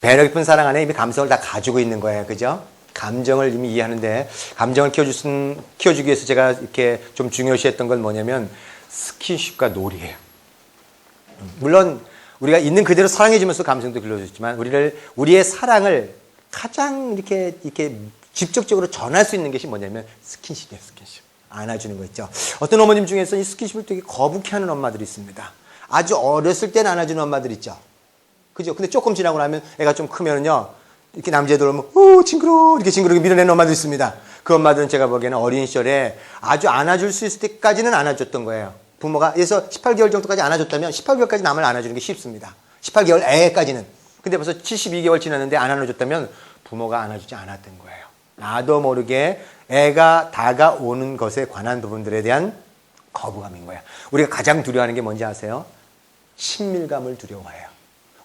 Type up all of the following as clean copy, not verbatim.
배려 깊은 사랑 안에 이미 감성을 다 가지고 있는 거예요. 그죠? 감정을 이미 이해하는데, 감정을 키워주기 위해서 제가 이렇게 좀 중요시했던 건 뭐냐면 스킨십과 놀이에요. 물론 우리가 있는 그대로 사랑해주면서 감성도 길러줬지만, 우리의 사랑을 가장 이렇게 직접적으로 전할 수 있는 것이 뭐냐면 스킨십이에요. 스킨십. 안아주는 거 있죠. 어떤 어머님 중에서 이 스킨십을 되게 거북해 하는 엄마들이 있습니다. 아주 어렸을 때는 안아주는 엄마들 있죠. 그죠? 근데 조금 지나고 나면 애가 좀 크면은요, 이렇게 남자애들 오면, 징그러워. 이렇게 징그럽게 밀어내는 엄마도 있습니다. 그 엄마들은 제가 보기에는 어린 시절에 아주 안아줄 수 있을 때까지는 안아줬던 거예요. 부모가, 그래서 18개월 정도까지 안아줬다면 18개월까지 남을 안아주는 게 쉽습니다. 18개월 애까지는. 근데 벌써 72개월 지났는데 안 안아줬다면 부모가 안아주지 않았던 거예요. 나도 모르게 애가 다가오는 것에 관한 부분들에 대한 거부감인 거예요. 우리가 가장 두려워하는 게 뭔지 아세요? 친밀감을 두려워해요.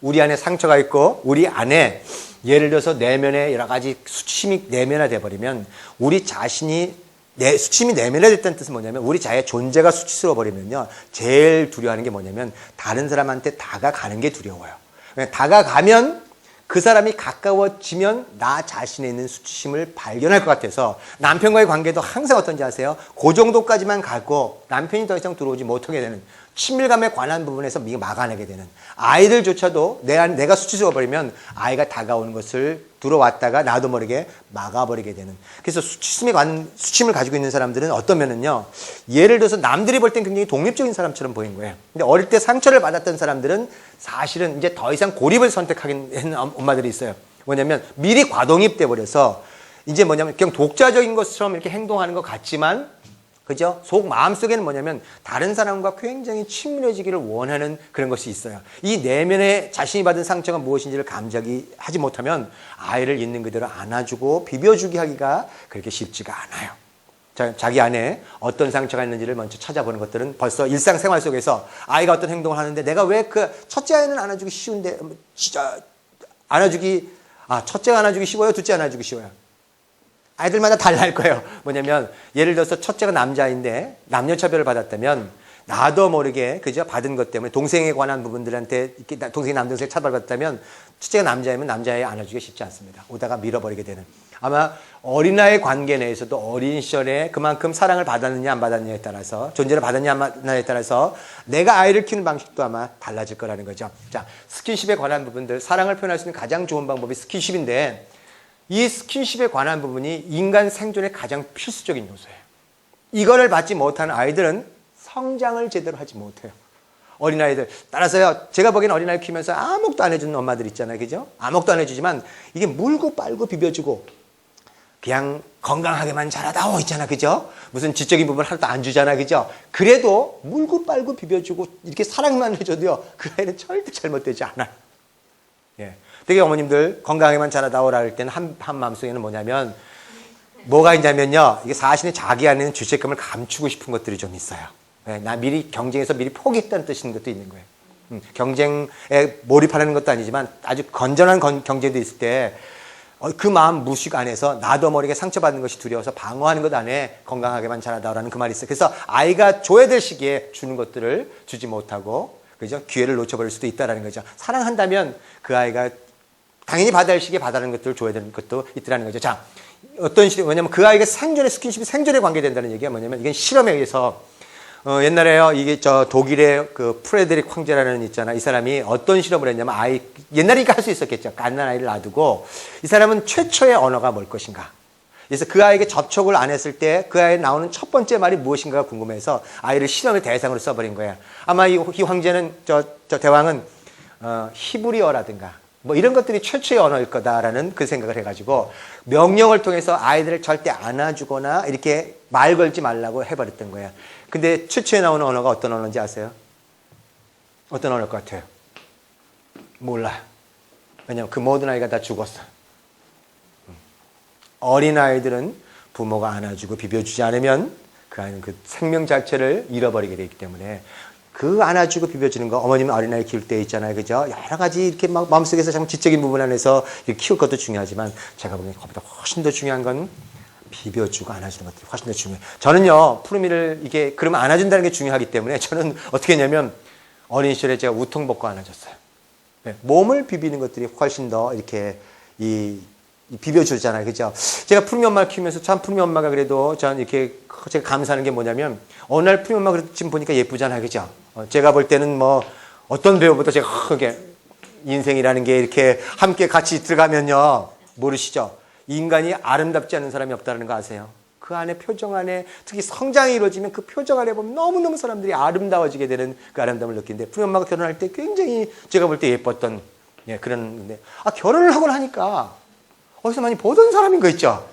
우리 안에 상처가 있고 우리 안에 예를 들어서 내면에 여러 가지 수치심이 내면화돼 버리면, 우리 자신이 수치심이 내면화됐다는 뜻은 뭐냐면 우리 자의 존재가 수치스러워 버리면요, 제일 두려워하는 게 뭐냐면 다른 사람한테 다가가는 게 두려워요. 다가가면 그 사람이 가까워지면 나 자신에 있는 수치심을 발견할 것 같아서 남편과의 관계도 항상 어떤지 아세요? 그 정도까지만 가고 남편이 더 이상 들어오지 못하게 되는, 친밀감에 관한 부분에서 막아내게 되는, 아이들조차도 내가 수치스러워버리면 아이가 다가오는 것을 들어왔다가 나도 모르게 막아버리게 되는. 그래서 수치심을 가지고 있는 사람들은 어떤 면은요, 예를 들어서 남들이 볼 땐 굉장히 독립적인 사람처럼 보이는 거예요. 근데 어릴 때 상처를 받았던 사람들은 사실은 이제 더 이상 고립을 선택하는 엄마들이 있어요. 뭐냐면 미리 과동입돼 버려서 이제 뭐냐면 그냥 독자적인 것처럼 이렇게 행동하는 것 같지만, 그죠? 마음속에는 뭐냐면 다른 사람과 굉장히 친밀해지기를 원하는 그런 것이 있어요. 이 내면에 자신이 받은 상처가 무엇인지를 감지하지 못하면 아이를 있는 그대로 안아주고 비벼주기 하기가 그렇게 쉽지가 않아요. 자기 안에 어떤 상처가 있는지를 먼저 찾아보는 것들은 벌써 일상생활 속에서 아이가 어떤 행동을 하는데 내가 왜 첫째 아이는 안아주기 쉬운데, 진짜 첫째가 안아주기 쉬워요? 둘째 안아주기 쉬워요? 아이들마다 달라할 거예요. 뭐냐면 예를 들어서 첫째가 남자인데 남녀차별을 받았다면 나도 모르게, 그죠? 받은 것 때문에 동생에 관한 부분들한테 동생이 남동생 차별받았다면 첫째가 남자이면 남자애 안아주기가 쉽지 않습니다. 오다가 밀어버리게 되는. 아마 어린아이 관계 내에서도 어린 시절에 그만큼 사랑을 받았느냐 안 받았느냐에 따라서, 존재를 받았느냐 안 받았느냐에 따라서 내가 아이를 키우는 방식도 아마 달라질 거라는 거죠. 자, 스킨십에 관한 부분들, 사랑을 표현할 수 있는 가장 좋은 방법이 스킨십인데, 이 스킨십에 관한 부분이 인간 생존의 가장 필수적인 요소예요. 이거를 받지 못하는 아이들은 성장을 제대로 하지 못해요. 어린아이들. 따라서요, 제가 보기엔 어린아이 키우면서 아무것도 안 해주는 엄마들 있잖아요. 그죠? 아무것도 안 해주지만 이게 물고 빨고 비벼주고 그냥 건강하게만 자라다오 있잖아. 그죠? 무슨 지적인 부분 하나도 안 주잖아. 그죠? 그래도 물고 빨고 비벼주고 이렇게 사랑만 해줘도요, 그 아이는 절대 잘못되지 않아요. 예. 되게 어머님들 건강하게만 자라다오라 할 때는 한 마음속에는 뭐냐면, 뭐가 있냐면요, 이게 사실은 자기 안에 있는 죄책감을 감추고 싶은 것들이 좀 있어요. 네, 나 경쟁에서 미리 포기했다는 뜻인 것도 있는 거예요. 경쟁에 몰입하는 것도 아니지만 아주 건전한 경쟁도 있을 때 그 마음 무식 안에서 나도 모르게 상처받는 것이 두려워서 방어하는 것 안에 건강하게만 자라다오라는 그 말이 있어요. 그래서 아이가 줘야 될 시기에 주는 것들을 주지 못하고, 그죠? 기회를 놓쳐버릴 수도 있다는 거죠. 사랑한다면 그 아이가 당연히 받아야 할 시기에 받아야 하는 것들을 줘야 되는 것도 있더라는 거죠. 자, 왜냐면 그 아이가 스킨십이 생존에 관계된다는 얘기가 뭐냐면, 이건 실험에 의해서, 옛날에요, 이게 독일의 그 프레데릭 황제라는 있잖아. 이 사람이 어떤 실험을 했냐면, 옛날이니까 할 수 있었겠죠. 갓난 아이를 놔두고, 이 사람은 최초의 언어가 뭘 것인가. 그래서 그 아이에게 접촉을 안 했을 때 그 아이에 나오는 첫 번째 말이 무엇인가가 궁금해서 아이를 실험의 대상으로 써버린 거예요. 아마 이 황제는, 대왕은, 히브리어라든가, 뭐 이런 것들이 최초의 언어일 거다라는 그 생각을 해가지고 명령을 통해서 아이들을 절대 안아주거나 이렇게 말 걸지 말라고 해버렸던 거예요. 근데 최초에 나오는 언어가 어떤 언어인지 아세요? 어떤 언어일 것 같아요? 몰라요. 왜냐면 그 모든 아이가 다 죽었어요. 어린아이들은 부모가 안아주고 비벼주지 않으면 그 아이는 그 생명 자체를 잃어버리게 되기 때문에, 그 안아주고 비벼주는 거, 어머님은 어린아이 키울 때 있잖아요. 그죠? 여러 가지 이렇게 막 마음속에서 참 지적인 부분 안에서 키울 것도 중요하지만, 제가 보기엔 그보다 훨씬 더 중요한 건 비벼주고 안아주는 것들이 훨씬 더 중요해요. 저는요, 푸르미를 그러면 안아준다는 게 중요하기 때문에 저는 어떻게 했냐면, 어린 시절에 제가 우통 벗고 안아줬어요. 네, 몸을 비비는 것들이 훨씬 더 이렇게 비벼주잖아요. 그죠? 제가 푸르미 엄마를 키우면서 참 푸르미 엄마가 그래도 저는 이렇게 제가 감사하는 게 뭐냐면 어느 날 푸르미 엄마가 지금 보니까 예쁘잖아요. 그죠? 제가 볼 때는 뭐 어떤 배우보다 제가 그게 인생이라는 게 이렇게 함께 같이 들어가면요. 모르시죠? 인간이 아름답지 않은 사람이 없다는 거 아세요? 그 안에 표정 안에 특히 성장이 이루어지면 그 표정 안에 보면 너무너무 사람들이 아름다워지게 되는 그 아름다움을 느끼는데 푸르미 엄마가 결혼할 때 굉장히 제가 볼 때 예뻤던 그런 결혼을 하고 나니까 어디서 많이 보던 사람인 거 있죠?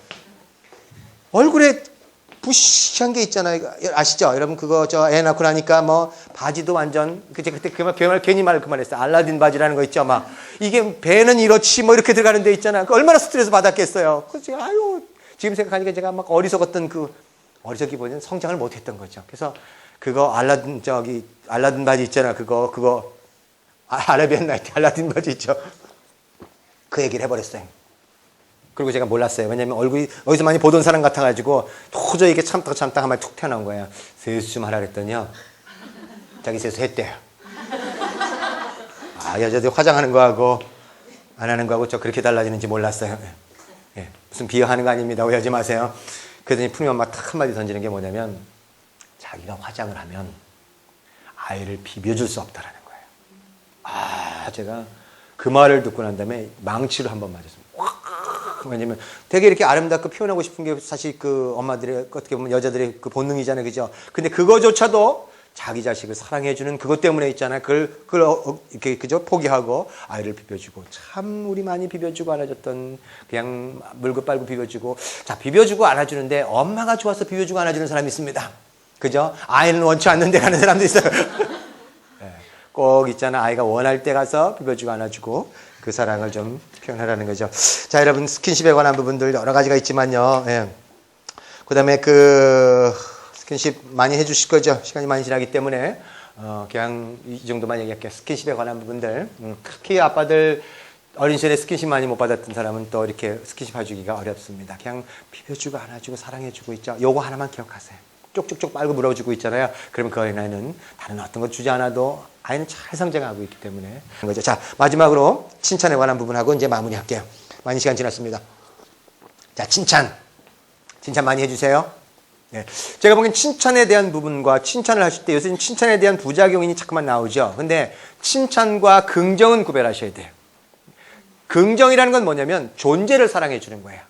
얼굴에 부시한 게 있잖아요. 아시죠? 여러분 그거 애 낳고 나니까 뭐 바지도 완전 그때 그 말 괜히 말을 그만했어요. 알라딘 바지라는 거 있죠? 막 이게 배는 이렇지 뭐 이렇게 들어가는 데 있잖아. 그 얼마나 스트레스 받았겠어요. 그래서 제가 지금 생각하니까 제가 막 어리석었던 어리석기보다는 성장을 못했던 거죠. 그래서 그거 알라딘 바지 있잖아. 그거 아라비안 나이트 알라딘 바지 있죠. 그 얘기를 해버렸어요. 그리고 제가 몰랐어요. 왜냐면 얼굴이 어디서 많이 보던 사람 같아가지고 도저히 이게 참다가 한 말 툭 튀어나온 거예요. 세수 좀 하라 그랬더니요. 자기 세수 했대요. 여자들 화장하는 거하고 안 하는 거하고 저 그렇게 달라지는지 몰랐어요. 무슨 비하하는 거 아닙니다. 오해하지 마세요. 그러더니 푸르미 엄마 딱 한마디 던지는 게 뭐냐면 자기가 화장을 하면 아이를 비벼줄 수 없다라는 거예요. 제가 그 말을 듣고 난 다음에 망치를 한번 맞았습니다. 왜냐면 되게 이렇게 아름답고 표현하고 싶은 게 사실 그 엄마들의 어떻게 보면 여자들의 그 본능이잖아요. 그죠? 근데 그거조차도 자기 자식을 사랑해주는 그것 때문에 있잖아요. 그걸 이렇게 그죠? 포기하고 아이를 비벼주고 참 우리 많이 비벼주고 안아줬던 그냥 물고 빨고 비벼주고 자 비벼주고 안아주는데 엄마가 좋아서 비벼주고 안아주는 사람이 있습니다. 그죠? 아이는 원치 않는데 가는 사람도 있어요. 꼭 있잖아. 아이가 원할 때 가서 비벼주고 안아주고 그 사랑을 좀 표현하라는 거죠. 자, 여러분 스킨십에 관한 부분들 여러 가지가 있지만요. 그다음에 스킨십 많이 해주실 거죠. 시간이 많이 지나기 때문에 그냥 이 정도만 얘기할게요. 스킨십에 관한 부분들. 특히 아빠들 어린 시절에 스킨십 많이 못 받았던 사람은 또 이렇게 스킨십 해주기가 어렵습니다. 그냥 비벼주고 안아주고 사랑해주고 있죠. 요거 하나만 기억하세요. 쪽쪽쪽 빨고 물어주고 있잖아요. 그러면 그 어린아이는 다른 어떤 것 주지 않아도 아이는 잘 성장하고 있기 때문에 그런 거죠. 자, 마지막으로 칭찬에 관한 부분하고 이제 마무리할게요. 많이 시간 지났습니다. 자, 칭찬 많이 해주세요. 네. 제가 보기엔 칭찬에 대한 부분과 칭찬을 하실 때 요새 칭찬에 대한 부작용이 자꾸만 나오죠. 근데 칭찬과 긍정은 구별하셔야 돼요. 긍정이라는 건 뭐냐면 존재를 사랑해 주는 거예요.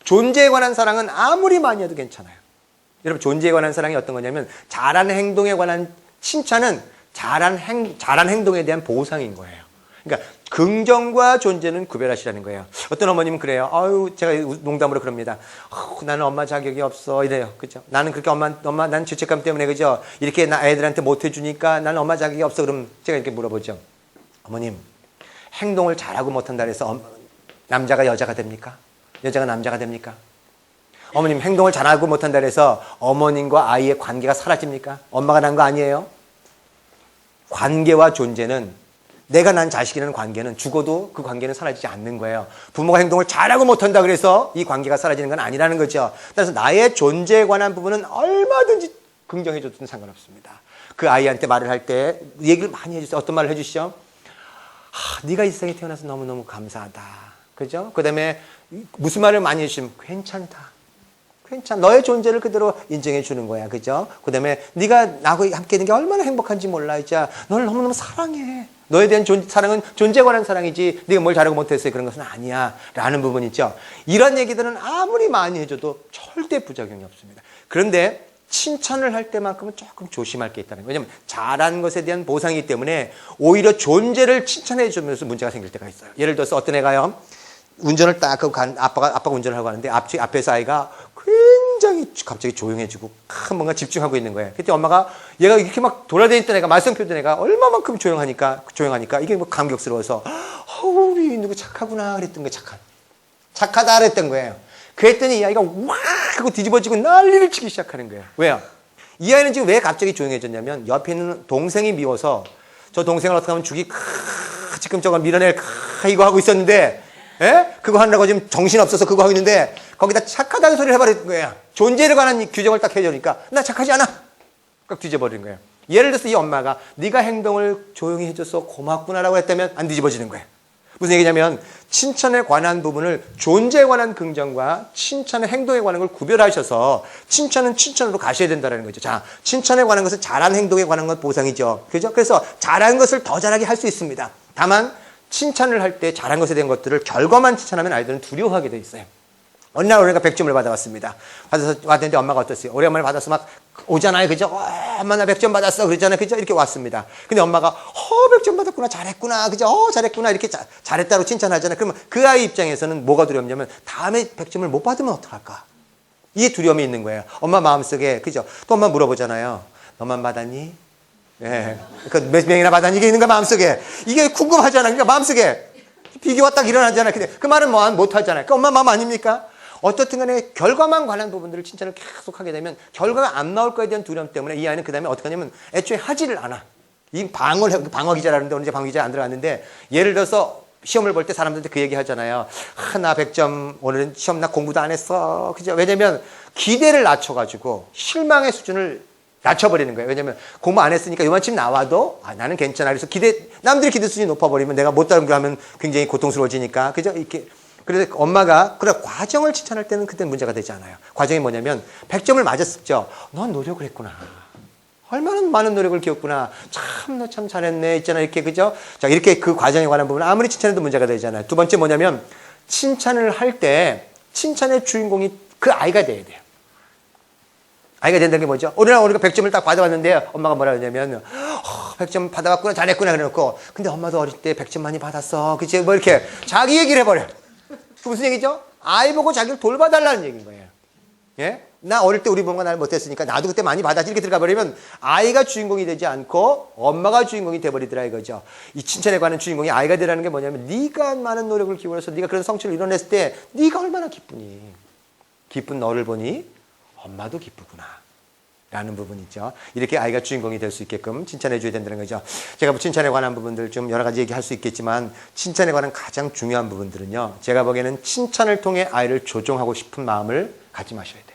존재에 관한 사랑은 아무리 많이 해도 괜찮아요. 여러분 존재에 관한 사랑이 어떤 거냐면 잘한 행동에 관한 칭찬은 잘한 행동에 대한 보상인 거예요. 그러니까 긍정과 존재는 구별하시라는 거예요. 어떤 어머님은 그래요. 제가 농담으로 그럽니다. 나는 엄마 자격이 없어 이래요. 그죠? 나는 그렇게 난 죄책감 때문에 그죠? 이렇게 애들한테 못 해주니까 나는 엄마 자격이 없어. 그럼 제가 이렇게 물어보죠. 어머님, 행동을 잘하고 못한다 그래서 남자가 여자가 됩니까? 여자가 남자가 됩니까? 어머님 행동을 잘하고 못한다 그래서 어머님과 아이의 관계가 사라집니까? 엄마가 난 거 아니에요? 관계와 존재는 내가 난 자식이라는 관계는 죽어도 그 관계는 사라지지 않는 거예요. 부모가 행동을 잘하고 못한다 그래서 이 관계가 사라지는 건 아니라는 거죠. 그래서 나의 존재에 관한 부분은 얼마든지 긍정해줘도 상관없습니다. 그 아이한테 말을 할 때 얘기를 많이 해주세요. 어떤 말을 해주시죠? 네가 이 세상에 태어나서 너무너무 감사하다. 그죠? 그 다음에 무슨 말을 많이 해주시면 괜찮다. 너의 존재를 그대로 인정해 주는 거야. 그죠? 그 다음에 네가 나하고 함께 있는 게 얼마나 행복한지 몰라. 이제 널 너무너무 사랑해. 너에 대한 사랑은 존재에 관한 사랑이지 네가 뭘 잘하고 못했어요. 그런 것은 아니야. 라는 부분 있죠. 이런 얘기들은 아무리 많이 해줘도 절대 부작용이 없습니다. 그런데 칭찬을 할 때만큼은 조금 조심할 게 있다는 거예요. 왜냐하면 잘한 것에 대한 보상이기 때문에 오히려 존재를 칭찬해 주면서 문제가 생길 때가 있어요. 예를 들어서 어떤 애가요. 운전을 딱 하고 아빠가 운전을 하고 가는데 앞에서 아이가 굉장히 갑자기 조용해지고 뭔가 집중하고 있는 거예요. 그때 엄마가 얘가 이렇게 막 돌아다니던 애가 말썽 피우던 애가 얼마만큼 조용하니까 이게 뭐 감격스러워서 우리 누구 착하구나 그랬던 거예요. 착하다 그랬던 거예요. 그랬더니 이 아이가 와 하고 뒤집어지고 난리를 치기 시작하는 거예요. 왜요? 이 아이는 지금 왜 갑자기 조용해졌냐면 옆에 있는 동생이 미워서 저 동생을 어떻게 하면 지금 저걸 밀어낼 이거 하고 있었는데 그거 하느라고 지금 정신없어서 그거 하고 있는데 거기다 착하다는 소리를 해버린 거예요. 존재에 관한 규정을 딱 해주니까 나 착하지 않아. 딱 뒤져버린 거예요. 예를 들어서 이 엄마가 네가 행동을 조용히 해줘서 고맙구나라고 했다면 안 뒤집어지는 거예요. 무슨 얘기냐면 칭찬에 관한 부분을 존재에 관한 긍정과 칭찬의 행동에 관한 걸 구별하셔서 칭찬은 칭찬으로 가셔야 된다는 거죠. 자, 칭찬에 관한 것은 잘한 행동에 관한 건 보상이죠. 그죠? 그래서 잘한 것을 더 잘하게 할 수 있습니다. 다만 칭찬을 할 때 잘한 것에 대한 것들을 결과만 칭찬하면 아이들은 두려워하게 돼 있어요. 어느 날 우리가 100점을 받아왔습니다. 받아서 왔는데 엄마가 어땠어요? 오랜만에 받아서 막 오잖아요. 그죠? 엄마 나 100점 받았어. 그러잖아요. 그죠? 이렇게 왔습니다. 근데 엄마가 100점 받았구나. 잘했구나. 그죠? 잘했구나. 이렇게 잘했다고 칭찬하잖아요. 그러면 그 아이 입장에서는 뭐가 두렵냐면 다음에 100점을 못 받으면 어떡할까? 이게 두려움이 있는 거예요. 엄마 마음속에. 그죠? 또 엄마 물어보잖아요. 너만 받았니? 예. 그 몇 명이나 받았니? 이게 있는가 마음속에. 이게 궁금하잖아요. 그러니까 마음속에 비교가 딱 일어나잖아요. 근데 그 말은 뭐 못 하잖아요. 그 엄마 마음 아닙니까? 어떻든 간에 결과만 관한 부분들을 칭찬을 계속 하게 되면 결과가 안 나올 거에 대한 두려움 때문에 이 아이는 그 다음에 어떻게 하냐면 애초에 하지를 않아. 이 방어 기자라는데 오늘 이제 방어 기자 안 들어갔는데 예를 들어서 시험을 볼 때 사람들한테 그 얘기 하잖아요. 나 100점 오늘은 시험 나 공부도 안 했어. 그죠? 왜냐면 기대를 낮춰가지고 실망의 수준을 낮춰버리는 거예요. 왜냐면 공부 안 했으니까 요만큼 나와도 나는 괜찮아. 그래서 남들의 기대 수준이 높아버리면 내가 못 따른 거 하면 굉장히 고통스러워지니까. 그죠? 이렇게. 그래서 엄마가 그래 과정을 칭찬할 때는 그때 문제가 되지 않아요. 과정이 뭐냐면 100점을 맞았죠. 넌 노력을 했구나. 얼마나 많은 노력을 기웠구나. 참 너 참 잘했네. 있잖아 이렇게 그죠? 자 이렇게 그 과정에 관한 부분 아무리 칭찬해도 문제가 되잖아요. 두 번째 뭐냐면 칭찬을 할 때 칭찬의 주인공이 그 아이가 돼야 돼요. 아이가 된다는 게 뭐죠? 오늘 우리가 100점을 딱 받아왔는데 엄마가 뭐라 그러냐면 100점 받아왔구나 잘했구나 그래놓고 근데 엄마도 어릴 때 100점 많이 받았어. 그치? 뭐 이렇게 자기 얘기를 해버려. 그 무슨 얘기죠? 아이 보고 자기를 돌봐달라는 얘기인 거예요. 예? 나 어릴 때 우리 부모가 나를 못했으니까 나도 그때 많이 받았지 이렇게 들어가 버리면 아이가 주인공이 되지 않고 엄마가 주인공이 돼버리더라 이거죠. 이 칭찬에 관한 주인공이 아이가 되라는 게 뭐냐면 네가 많은 노력을 기울여서 네가 그런 성취를 이뤄냈을 때 네가 얼마나 기쁘니. 기쁜 너를 보니 엄마도 기쁘구나 라는 부분이 있죠. 이렇게 아이가 주인공이 될 수 있게끔 칭찬해 줘야 된다는 거죠. 제가 칭찬에 관한 부분들 좀 여러 가지 얘기할 수 있겠지만 칭찬에 관한 가장 중요한 부분들은요. 제가 보기에는 칭찬을 통해 아이를 조종하고 싶은 마음을 갖지 마셔야 돼요.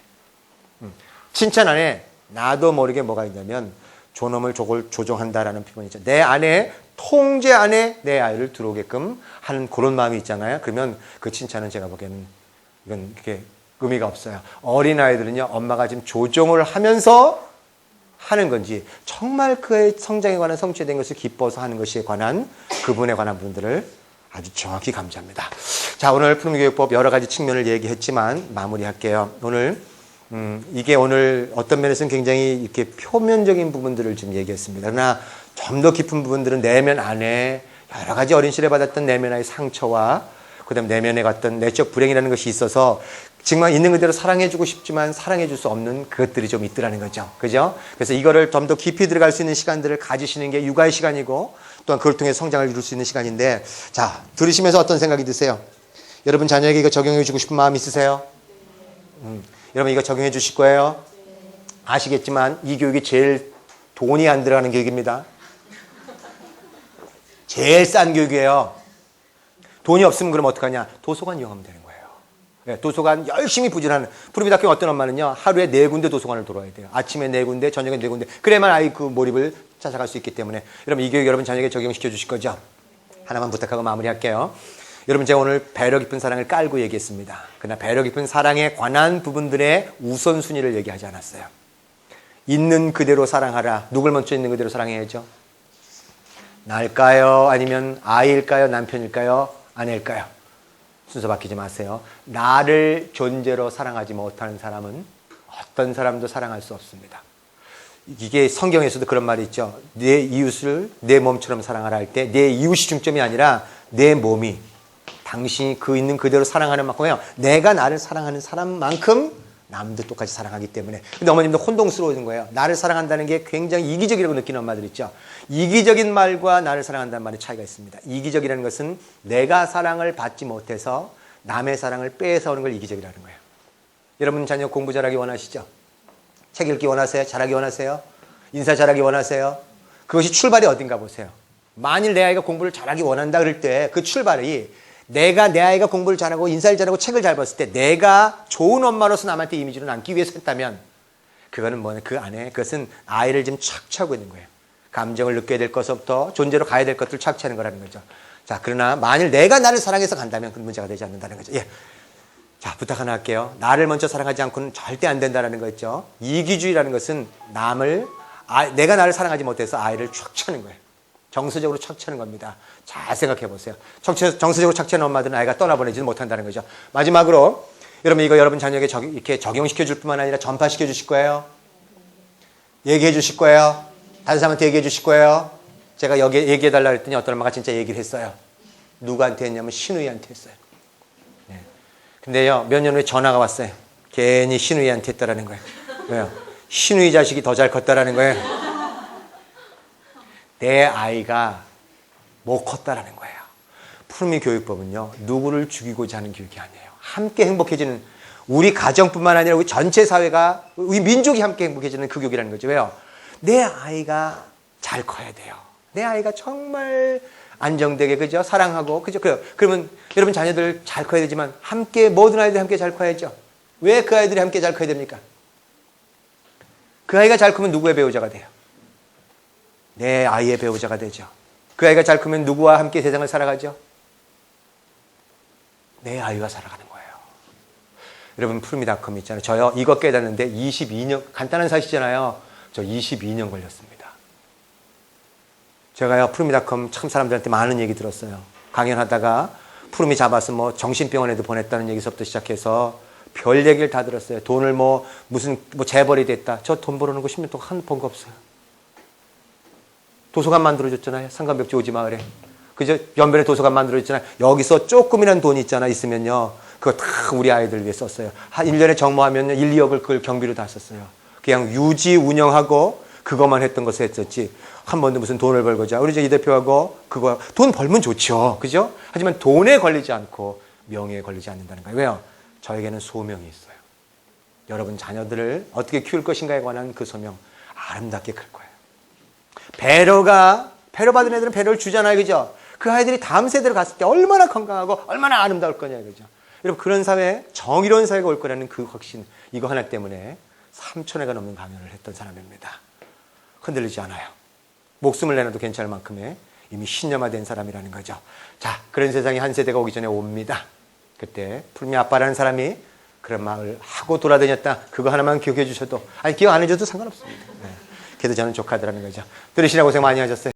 칭찬 안에 나도 모르게 뭐가 있냐면 저놈을 저걸 조종한다라는 표현이 있죠. 내 안에 통제 안에 내 아이를 들어오게끔 하는 그런 마음이 있잖아요. 그러면 그 칭찬은 제가 보기에는 이건 이렇게 의미가 없어요. 어린아이들은요, 엄마가 지금 조종을 하면서 하는 건지, 정말 그의 성장에 관한 성취에 대한 것을 기뻐서 하는 것에 관한, 그분에 관한 부분들을 아주 정확히 감지합니다. 자, 오늘 푸른교육법 여러 가지 측면을 얘기했지만, 마무리할게요. 오늘, 이게 오늘 어떤 면에서는 굉장히 이렇게 표면적인 부분들을 지금 얘기했습니다. 그러나 좀 더 깊은 부분들은 내면 안에 여러 가지 어린 시절에 받았던 내면의 상처와 그 다음에 내면에 갔던 내적 불행이라는 것이 있어서 정말 있는 그대로 사랑해주고 싶지만 사랑해줄 수 없는 그것들이 좀 있더라는 거죠. 그죠? 그래서 이거를 좀 더 깊이 들어갈 수 있는 시간들을 가지시는 게 육아의 시간이고 또한 그걸 통해 성장을 이룰 수 있는 시간인데 자, 들으시면서 어떤 생각이 드세요? 여러분 자녀에게 이거 적용해 주고 싶은 마음 있으세요? 여러분 이거 적용해 주실 거예요? 아시겠지만 이 교육이 제일 돈이 안 들어가는 교육입니다. 제일 싼 교육이에요. 돈이 없으면 그럼 어떡하냐? 도서관 이용하면 되는 거예요. 네, 도서관 열심히 부지런하는 푸르미학교 어떤 엄마는요 하루에 4군데 도서관을 돌아야 돼요. 아침에 4군데, 저녁에 4군데. 그래야만 아이 그 몰입을 찾아갈 수 있기 때문에 여러분 이 교육 여러분 자녀에게 적용시켜 주실 거죠? 하나만 부탁하고 마무리할게요. 여러분 제가 오늘 배려 깊은 사랑을 깔고 얘기했습니다. 그러나 배려 깊은 사랑에 관한 부분들의 우선순위를 얘기하지 않았어요. 있는 그대로 사랑하라. 누굴 먼저 있는 그대로 사랑해야죠? 나일까요? 아니면 아이일까요? 남편일까요? 아내일까요? 순서 바뀌지 마세요. 나를 존재로 사랑하지 못하는 사람은 어떤 사람도 사랑할 수 없습니다. 이게 성경에서도 그런 말이 있죠. 내 이웃을 내 몸처럼 사랑하라 할 때 내 이웃이 중점이 아니라 내 몸이 당신이 그 있는 그대로 사랑하는 만큼요. 내가 나를 사랑하는 사람만큼 남도 똑같이 사랑하기 때문에. 근데 어머님도 혼동스러워진 거예요. 나를 사랑한다는 게 굉장히 이기적이라고 느끼는 엄마들 있죠. 이기적인 말과 나를 사랑한다는 말의 차이가 있습니다. 이기적이라는 것은 내가 사랑을 받지 못해서 남의 사랑을 빼앗아오는 걸 이기적이라는 거예요. 여러분 자녀 공부 잘하기 원하시죠? 책 읽기 원하세요? 잘하기 원하세요? 인사 잘하기 원하세요? 그것이 출발이 어딘가 보세요. 만일 내 아이가 공부를 잘하기 원한다 그럴 때 그 출발이 내 아이가 공부를 잘하고 인사를 잘하고 책을 잘 봤을 때 내가 좋은 엄마로서 남한테 이미지를 남기 위해서 했다면 그거는 뭐냐, 그 안에 그것은 아이를 지금 착취하고 있는 거예요. 감정을 느껴야 될 것부터 존재로 가야 될 것들을 착취하는 거라는 거죠. 자, 그러나 만일 내가 나를 사랑해서 간다면 그 문제가 되지 않는다는 거죠. 예. 자, 부탁 하나 할게요. 나를 먼저 사랑하지 않고는 절대 안 된다는 거 있죠. 이기주의라는 것은 내가 나를 사랑하지 못해서 아이를 착취하는 거예요. 정서적으로 착취하는 겁니다. 잘 생각해 보세요. 정서적으로 착취하는 엄마들은 아이가 떠나보내지는 못한다는 거죠. 마지막으로 여러분 이거 여러분 자녀에게 이렇게 적용시켜 줄 뿐만 아니라 전파시켜 주실 거예요. 얘기해 주실 거예요. 다른 사람한테 얘기해 주실 거예요. 제가 여기 얘기해 달라고 했더니 어떤 엄마가 진짜 얘기를 했어요. 누구한테 했냐면 신우이한테 했어요. 네. 근데요, 몇 년 후에 전화가 왔어요. 괜히 신우이한테 했다라는 거예요. 왜요? 신우이 자식이 더 잘 컸다라는 거예요. 내 아이가 못 컸다라는 거예요. 푸르미 교육법은요, 누구를 죽이고자 하는 교육이 아니에요. 함께 행복해지는, 우리 가정뿐만 아니라 우리 전체 사회가, 우리 민족이 함께 행복해지는 그 교육이라는 거죠. 왜요? 내 아이가 잘 커야 돼요. 내 아이가 정말 안정되게, 그죠? 사랑하고, 그죠? 그러면 여러분 자녀들 잘 커야 되지만 함께, 모든 아이들이 함께 잘 커야죠. 왜 그 아이들이 함께 잘 커야 됩니까? 그 아이가 잘 크면 누구의 배우자가 돼요? 내 아이의 배우자가 되죠. 그 아이가 잘 크면 누구와 함께 세상을 살아가죠? 내 아이가 살아가는 거예요. 여러분 푸르미닷컴 있잖아요. 저요 이거 깨닫는데 22년, 간단한 사실이잖아요. 저 22년 걸렸습니다. 제가요 푸르미닷컴 참 사람들한테 많은 얘기 들었어요. 강연하다가 푸르미 잡아서 뭐 정신병원에도 보냈다는 얘기서부터 시작해서 별 얘기를 다 들었어요. 돈을 무슨 재벌이 됐다. 저 돈 벌어놓은 거 10년 동안 한 번 본 거 없어요. 도서관 만들어줬잖아요. 상간벽지 오지마을에. 그죠? 연변에 도서관 만들어줬잖아요. 여기서 조금이란 돈이 있으면요. 그거 다 우리 아이들 위해 썼어요. 한 1년에 정모하면요. 1, 2억을 그걸 경비로 다 썼어요. 그냥 유지, 운영하고 그것만 했던 것을 했었지. 한 번도 무슨 돈을 벌고자. 우리 이 대표하고 그거, 돈 벌면 좋죠. 그죠? 하지만 돈에 걸리지 않고 명예에 걸리지 않는다는 거예요. 왜요? 저에게는 소명이 있어요. 여러분 자녀들을 어떻게 키울 것인가에 관한 그 소명 아름답게 클 거예요. 배려 받은 애들은 배려를 주잖아요. 그죠? 그 아이들이 다음 세대로 갔을 때 얼마나 건강하고 얼마나 아름다울 거냐. 그죠? 여러분 그런 사회, 정의로운 사회가 올 거라는 그 확신, 이거 하나 때문에 3,000회가 넘는 강연을 했던 사람입니다. 흔들리지 않아요. 목숨을 내놔도 괜찮을 만큼의 이미 신념화된 사람이라는 거죠. 자, 그런 세상이 한 세대가 오기 전에 옵니다. 그때 푸르미 아빠라는 사람이 그런 말을 하고 돌아다녔다. 그거 하나만 기억해 주셔도, 아니 기억 안 해줘도 상관없습니다. 네. 그래도 저는 조카들라는 거죠. 들으시라고 고생 많이 하셨어요.